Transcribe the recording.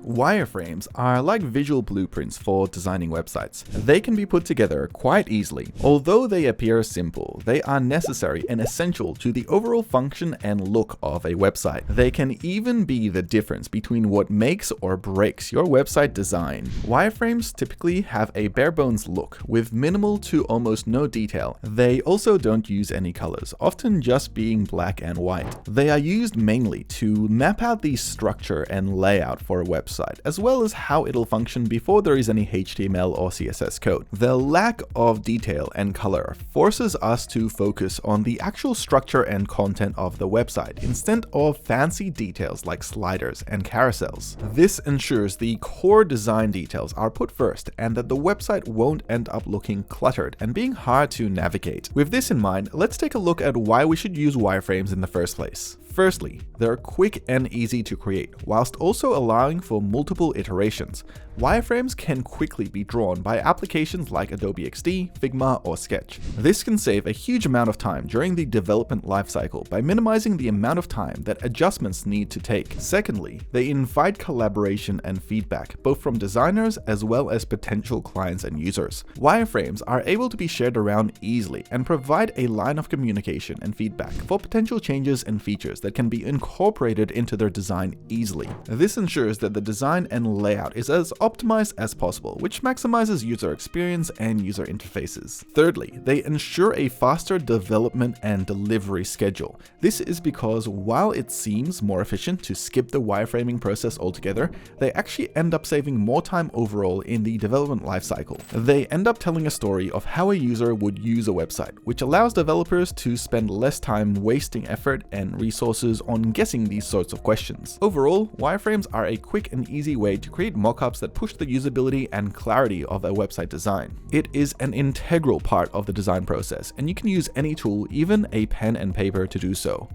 Wireframes are like visual blueprints for designing websites. They can be put together quite easily. Although they appear simple, they are necessary and essential to the overall function and look of a website. They can even be the difference between what makes or breaks your website design. Wireframes typically have a bare bones look with minimal to almost no detail. They also don't use any colors, often just being black and white. They are used mainly to map out the structure and layout for a website, as well as how it'll function before there is any HTML or CSS code. The lack of detail and color forces us to focus on the actual structure and content of the website, instead of fancy details like sliders and carousels. This ensures the core design details are put first and that the website won't end up looking cluttered and being hard to navigate. With this in mind, let's take a look at why we should use wireframes in the first place. Firstly, they're quick and easy to create, whilst also allowing for multiple iterations. Wireframes can quickly be drawn by applications like Adobe XD, Figma, or Sketch. This can save a huge amount of time during the development lifecycle by minimizing the amount of time that adjustments need to take. Secondly, they invite collaboration and feedback, both from designers as well as potential clients and users. Wireframes are able to be shared around easily and provide a line of communication and feedback for potential changes and features that can be incorporated into their design easily. This ensures that the design and layout is as optimized as possible, which maximizes user experience and user interfaces. Thirdly, they ensure a faster development and delivery schedule. This is because while it seems more efficient to skip the wireframing process altogether, they actually end up saving more time overall in the development lifecycle. They end up telling a story of how a user would use a website, which allows developers to spend less time wasting effort and resources on guessing these sorts of questions. Overall, wireframes are a quick and easy way to create mockups that push the usability and clarity of a website design. It is an integral part of the design process, and you can use any tool, even a pen and paper, to do so.